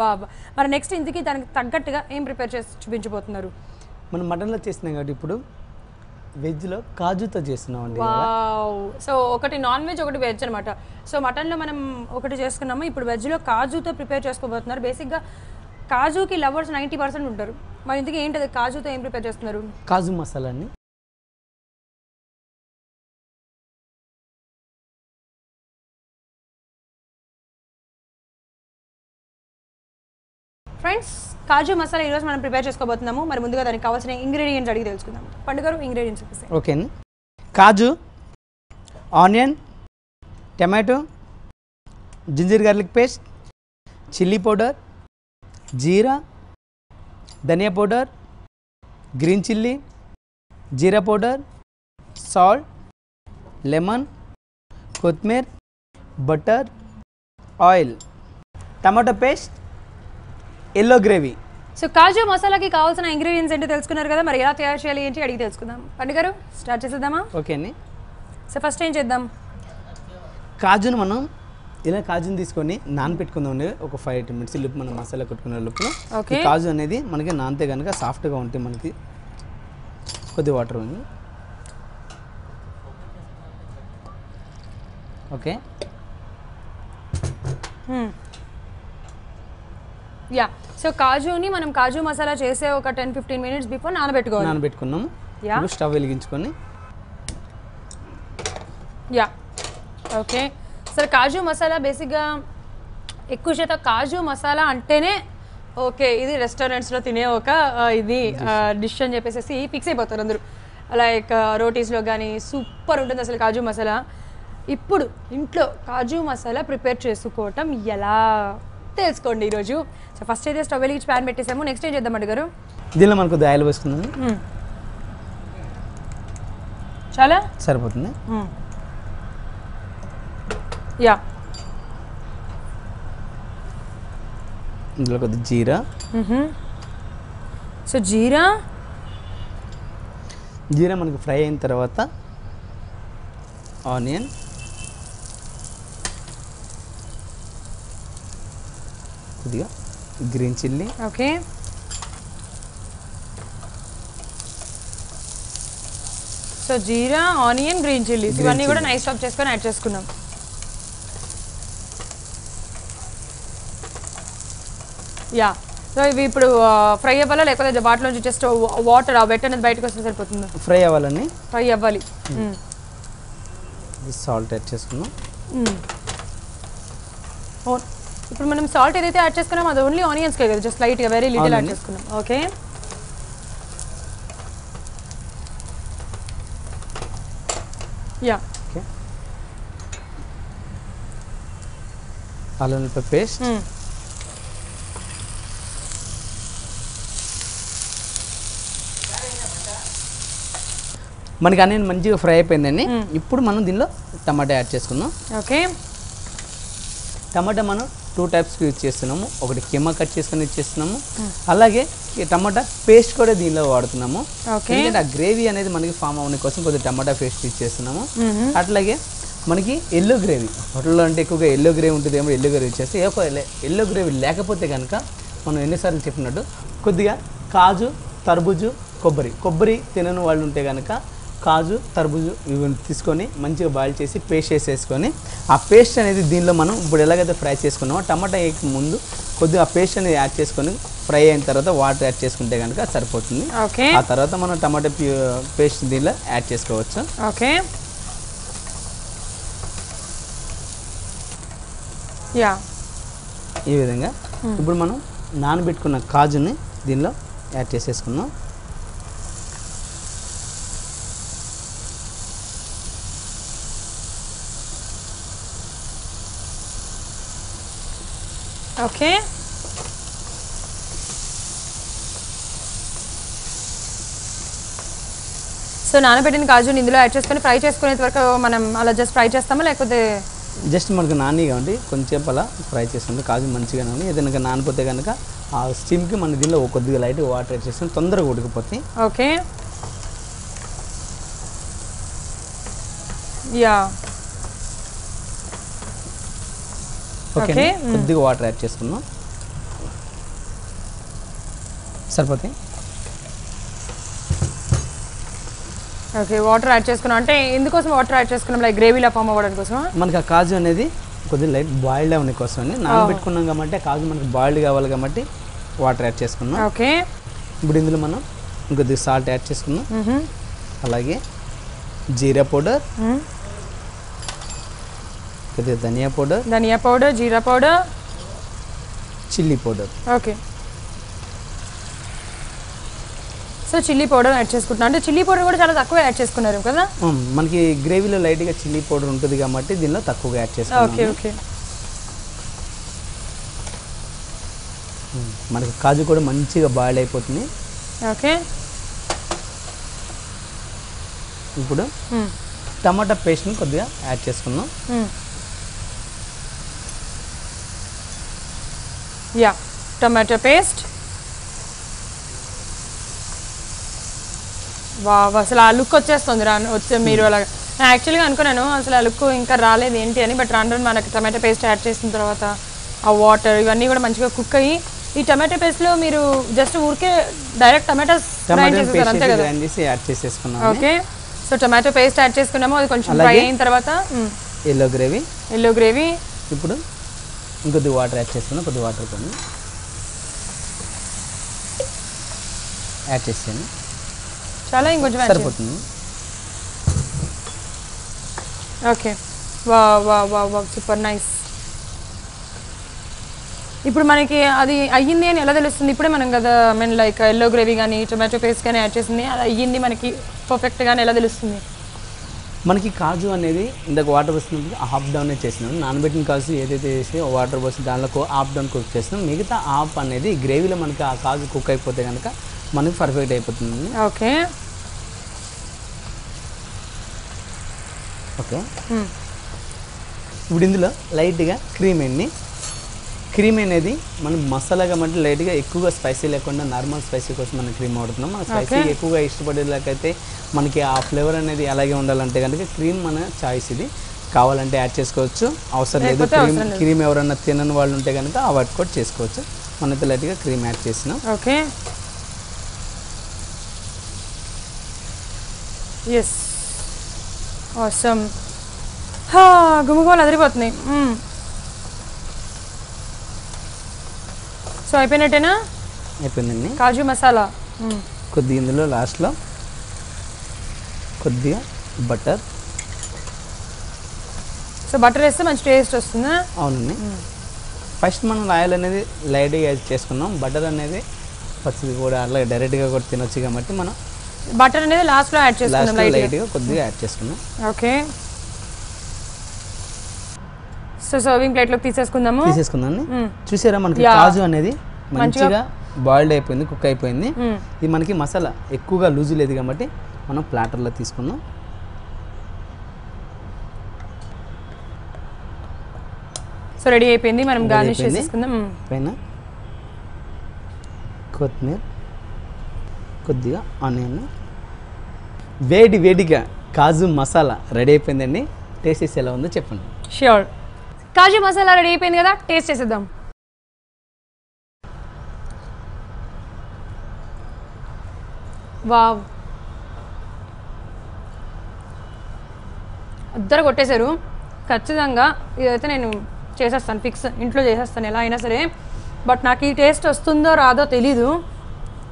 బాబా మరి నెక్స్ట్ ఇంతకీ దానికి తగ్గట్టుగా ఏం ప్రిపేర్ చేసి చూపించబోతున్నారు? మనం మటన్లో చేస్తున్నాం కాబట్టి ఇప్పుడు వెజ్లో కాజుతో చేస్తున్నాం అండి. వావ్! సో ఒకటి నాన్ వెజ్ ఒకటి వెజ్ అనమాట. సో మటన్లో మనం ఒకటి చేసుకున్నాము, ఇప్పుడు వెజ్లో కాజుతో ప్రిపేర్ చేసుకోబోతున్నారు. బేసిక్గా కాజుకి లవర్స్ 90% ఉంటారు. మరి ఇంతకీ ఏంటది కాజుతో ఏం ప్రిపేర్ చేస్తున్నారు? కాజు మసాలాని ఫ్రెండ్స్, కాజు మసాలా ఈరోజు మనం ప్రిపేర్ చేసుకోబోతున్నాము. మరి ముందుగా దానికి కావాల్సిన ఇంగ్రీడియంట్స్ అడిగి తెలుసుకుందాం. పండుగ ఇంగ్రీడియంట్స్ చెప్పేసి. ఓకే అండి. Kaju, onion, tomato, ginger garlic paste, chilli powder, jeera, dhaniya powder, green chilli, jeera powder, salt, lemon, కొత్తిమీర, butter, oil, tomato paste, yellow gravy. So kaju మసాలాకి కావాల్సిన ఇంగ్రీడియంట్స్ ఏంటో తెలుసుకున్నారు కదా, మరి ఎలా తయారు చేయాలి ఏంటి అడిగి తెలుసుకుందాం. పండుగ స్టార్ట్ చేసేద్దామా? ఓకే అండి. సో ఫస్ట్ ఏం చేద్దాం? కాజును మనం ఇలా కాజుని తీసుకొని నానబెట్టుకుందాం అండి. ఒక 5 minutes లోపు మనం మసాలా కొట్టుకునే లోపల ఓకే. కాజు అనేది మనకి నానితే కనుక సాఫ్ట్గా ఉంటే మనకి కొద్ది వాటర్ ఉంది. ఓకే. యా, సో కాజుని మనం కాజు మసాలా చేసే ఒక 10-15 minutes బిఫోర్ నానబెట్టుకోవాలి. నానబెట్టుకున్నాము. యా, స్టవ్ వెలిగించుకొని యా ఓకే. సరే, కాజు మసాలా బేసిక్గా ఎక్కువ శాతం కాజు మసాలా అంటేనే ఓకే ఇది రెస్టారెంట్స్లో తినే ఒక ఇది డిష్ అని చెప్పేసి ఫిక్స్ అయిపోతారు అందరూ. లైక్ రోటీస్లో కానీ సూపర్ ఉంటుంది అసలు కాజు మసాలా. ఇప్పుడు ఇంట్లో కాజు మసాలా ప్రిపేర్ చేసుకోవటం ఎలా తెలుసుకోండి ఈరోజు. సో ఫస్ట్ అయితే స్టవ్ వెలిగించి ప్యాన్ పెట్టేసాము. నెక్స్ట్ ఏం చేద్దాం అడిగారు? దీనిలో మనకు ఆయిల్ వేసుకుందాం. చాలా సరిపోతుంది. యా, ఇందులో కొద్ది జీరా. సో జీరా మనకి ఫ్రై అయిన తర్వాత ఆనియన్, కొద్దిగా గ్రీన్ చిల్లీ, ఓకే. సో జీరా, ఆనియన్, గ్రీన్ చిల్లీస్ ఇవన్నీ కూడా నైస్ చాప్ చేసుకొని యాడ్ చేసుకున్నాం. యా, సో ఇవి ఇప్పుడు ఫ్రై అవ్వాలా లేకపోతే వాటిలోంచి జస్ట్ వాటర్ ఆ వెట్ అనేది బయటకు వస్తే సరిపోతుందా? ఫ్రై అవ్వాలని. ఫ్రై అవ్వాలి. సాల్ట్ యాడ్ చేసుకున్నాం. ఇప్పుడు మనం సాల్ట్ ఏదైతే యాడ్ చేసుకున్నాం అది ఓన్లీ ఆనియన్స్కే కదా, జస్ట్ లైట్గా వెరీ లిటిల్ యాడ్ చేసుకున్నాం. ఓకే. Yeah, okay. అల్లం వెల్లుల్లి పేస్ట్, మనకి అన్నీ మంచిగా ఫ్రై అయిపోయిందండి. ఇప్పుడు మనం దీనిలో టమాటా యాడ్ చేసుకుందాం. ఓకే. టమాటా మనం 2 types యూజ్ చేస్తున్నాము. ఒకటి కీమా కట్ చేసుకొని యూజ్ చేస్తున్నాము, అలాగే ఈ టమాటా పేస్ట్ కూడా దీనిలో వాడుతున్నాము. ఎందుకంటే ఆ గ్రేవీ అనేది మనకి ఫామ్ అవ్వడం కోసం కొద్దిగా టమాటా పేస్ట్ యూజ్ చేస్తున్నాము. అట్లాగే మనకి ఎల్లో గ్రేవీ హోటల్లో అంటే ఎక్కువగా ఎల్లో గ్రేవీ ఉంటుంది ఏమో, ఎల్లో గ్రేవీ చేస్తే ఎల్లో గ్రేవీ లేకపోతే కనుక మనం ఎన్నిసార్లు చెప్పినట్టు కొద్దిగా కాజు, తర్బూజు, కొబ్బరి తినని వాళ్ళు ఉంటే కనుక కాజు, తర్బూజు ఇవి తీసుకొని మంచిగా బాయిల్ చేసి పేస్ట్ చేసేసుకొని ఆ పేస్ట్ అనేది దీనిలో మనం ఇప్పుడు ఎలాగైతే ఫ్రై చేసుకున్నామో టమాటా వేయక ముందు కొద్దిగా ఆ పేస్ట్ అనేది యాడ్ చేసుకొని ఫ్రై అయిన తర్వాత వాటర్ యాడ్ చేసుకుంటే కనుక సరిపోతుంది. ఆ తర్వాత మనం టమాటా పేస్ట్ దీనిలో యాడ్ చేసుకోవచ్చు. ఓకే. యా, ఈ విధంగా ఇప్పుడు మనం నానబెట్టుకున్న కాజుని దీనిలో యాడ్ చేసేసుకుందాం. ఓకే. సో నానబెట్టిన కాజుని ఇందులో యాడ్ చేసుకొని ఫ్రై చేసుకునేంత వరకు మనం అలా జస్ట్ ఫ్రై చేస్తామా లేకపోతే జస్ట్ మనకు నానిగా ఉండి కొంచెంసేపు అలా ఫ్రై చేసుకుంటే కాజు మంచిగా ఉంది. ఏదైనా నానిపోతే కనుక ఆ స్టీమ్కి మన దీనిలో కొద్దిగా లైట్గా వాటర్ యాడ్ చేసుకొని తొందరగా ఉడికిపోతాయి. ఓకే. Yeah, okay. కొద్దిగా వాటర్ యాడ్ చేసుకుందాం. సరిపోతాయి. ఓకే, వాటర్ యాడ్ చేసుకున్నాం అంటే ఎందుకోసం వాటర్ యాడ్ చేసుకున్నాం? లైక్ గ్రేవీలా ఫామ్ అవ్వడం కోసం. మనకి ఆ కాజు అనేది కొద్దిగా లైట్ బాయిల్డ్ అవ్వని కోసం అండి. నానబెట్టుకున్నాం కాబట్టి ఆ కాజు మనకి బాయిల్డ్ కావాలి కాబట్టి వాటర్ యాడ్ చేసుకున్నాం. ఓకే, ఇప్పుడు ఇందులో మనం ఇంకొద్దిగా సాల్ట్ యాడ్ చేసుకున్నాం. అలాగే జీరా పౌడర్, కొద్దిగా dhaniya powder, jeera powder, chilli powder. Okay, so chilli powder add చేసుకుంటున్నాం. అంటే చిల్లీ పౌడర్ కూడా చాలా తక్కువ యాడ్ చేసుకున్నారు కదా. మనకి గ్రేవీలో లైట్గా చిల్లీ పౌడర్ ఉంటుంది కాబట్టి దీనిలో తక్కువగా యాడ్ చేసుకున్నాం. ఓకే ఓకే, మనకి కాజు కూడా మంచిగా బాయిల్ అయిపోతుంది. ఓకే, ఇప్పుడు టమాటా పేస్ట్ని కొద్దిగా యాడ్ చేసుకుందాం. Yeah, tomato paste. వావ్, అసలు ఆ లుక్ వచ్చేస్తుంది వచ్చే మీరు అలాగా. నేను యాక్చువల్గా అనుకున్నాను అసలు ఆ లుక్ ఇంకా రాలేదు ఏంటి అని, బట్ రాను మనకి టమాటో పేస్ట్ యాడ్ చేసిన తర్వాత ఆ వాటర్ ఇవన్నీ కూడా మంచిగా కుక్ అయ్యి, ఈ టమాటో పేస్ట్లో మీరు జస్ట్ ఊరికే డైరెక్ట్ టమాటోస్ గ్రైండ్ చేసేసారు అంతే కదా. యాడ్ చేసేసుకున్నాం. Okay, so tomato paste add చేసుకున్నాము, అది కొంచెం ఫ్రై అయిన తర్వాత ఎల్లో గ్రేవీ. ఇప్పుడు ఇంకొద్ది వాటర్ యాడ్ చేసుకున్నాం. కొద్ది వాటర్ కొన్ని యాడ్ చేసాను, చాలా ఇంకొంచెం సరిపోతుంది. ఓకే, వా వా వా వా సూపర్ నైస్. ఇప్పుడు మనకి అది అయ్యింది అని ఎలా తెలుస్తుంది? ఇప్పుడే మనం కదా మీన్ లైక్ ఎల్లో గ్రేవీ కానీ టొమాటో పేస్ట్ కానీ యాడ్ చేసింది, అది అయ్యింది మనకి పర్ఫెక్ట్గానే ఎలా తెలుస్తుంది? మనకి కాజు అనేది ఇందాక వాటర్ పోసినప్పుడు హాఫ్ డౌన్ చేసినాం. నానబెట్టిన కాజు ఏదైతే వేసి వాటర్ పోసి దానిలో హాఫ్ డౌన్ కుక్ చేసినాం. మిగతా హాఫ్ అనేది గ్రేవీలో మనకి ఆ కాజు కుక్ అయిపోతే కనుక మనకి పర్ఫెక్ట్ అయిపోతుంది. ఓకే ఓకే, ఇప్పుడు ఇందులో లైట్గా క్రీమ్ అనేది మనం మసాలా కాబట్టి లైట్గా ఎక్కువగా స్పైసీ లేకుండా నార్మల్ స్పైసీ కోసం మనం క్రీమ్ వాడుతున్నాం. మన స్పైసీ ఎక్కువగా ఇష్టపడేలాకైతే మనకి ఆ ఫ్లేవర్ అనేది అలాగే ఉండాలంటే కనుక క్రీమ్ మన చాయిస్. ఇది కావాలంటే యాడ్ చేసుకోవచ్చు, అవసరం లేదు. క్రీమ్ ఎవరైనా తినని వాళ్ళు ఉంటే కనుక అవాయిడ్ కూడా చేసుకోవచ్చు. మనైతే లైట్గా క్రీమ్ యాడ్ చేసినాం. Okay, yes, awesome. గుమ్మగోలు అదిరిపోతున్నాయి. సో అయిపోయినట్టేనా? అయిపోయిందండి కాజు మసాలా. కొద్దిగా ఇందులో లాస్ట్లో కొద్దిగా బటర్. సో బటర్ వేస్తే మంచి టేస్ట్ వస్తుందా? అవునండి. ఫస్ట్ మనం ఆయిల్ అనేది లైట్గా యాడ్ చేసుకున్నాం. బటర్ అనేది పచ్చిది కూడా అలా డైరెక్ట్గా కూడా తినొచ్చు కాబట్టి మనం బటర్ అనేది లాస్ట్లో యాడ్ చేసుకున్నాం. లైట్గా కొద్దిగా యాడ్ చేసుకున్నాం. ఓకే, సో సర్వింగ్ ప్లేట్లోకి తీసేసుకుందాం. చూసారా మనకి కాజు అనేది మంచిగా బాయిల్డ్ అయిపోయింది, కుక్ అయిపోయింది. ఇది మనకి మసాలా ఎక్కువగా లూజు లేదు కాబట్టి మనం ప్లాటర్లో తీసుకుందాం. సో రెడీ అయిపోయింది, మనం గార్నిష్ చేసుకుందాం. పైన కొత్తిమీర, కొద్దిగా ఆనియన్. వేడిగా కాజు మసాలా రెడీ అయిపోయిందండి. టేస్ట్ చేసి ఎలా ఉందో చెప్పండి. ష్యూర్, కాజు మసాలా రెడీ అయిపోయింది కదా, టేస్ట్ చేసేద్దాం. వావ్, ఇద్దరు కొట్టేశారు. ఖచ్చితంగా ఇదైతే నేను చేసేస్తాను, ఫిక్స్, ఇంట్లో చేసేస్తాను ఎలా అయినా సరే. బట్ నాకు ఈ టేస్ట్ వస్తుందో రాదో తెలీదు.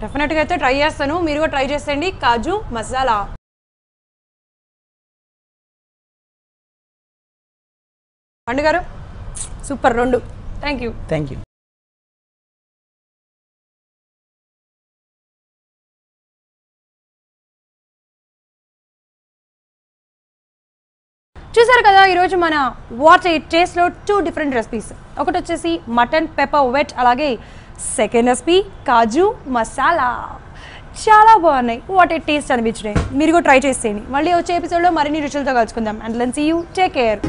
డెఫినెట్గా అయితే ట్రై చేస్తాను, మీరు కూడా ట్రై చేసేయండి కాజు మసాలా. పండు గారు సూపర్, 2. Thank you. చూసారు కదా ఈరోజు మన వాట్ ఇట్ టేస్ట్లో 2 డిఫరెంట్ రెసిపీస్. ఒకటి వచ్చేసి మటన్ పెప్పర్ వెట్, అలాగే సెకండ్ రెసిపీ కాజు మసాలా. చాలా బాగున్నాయి, వాట్ ఇట్ టేస్ట్ అనిపించినాయి. మీరు కూడా ట్రై చేసేయండి. మళ్ళీ వచ్చే ఎపిసోడ్లో మరిన్ని రుచులతో కలుసుకుందాం. And let's see you, take care.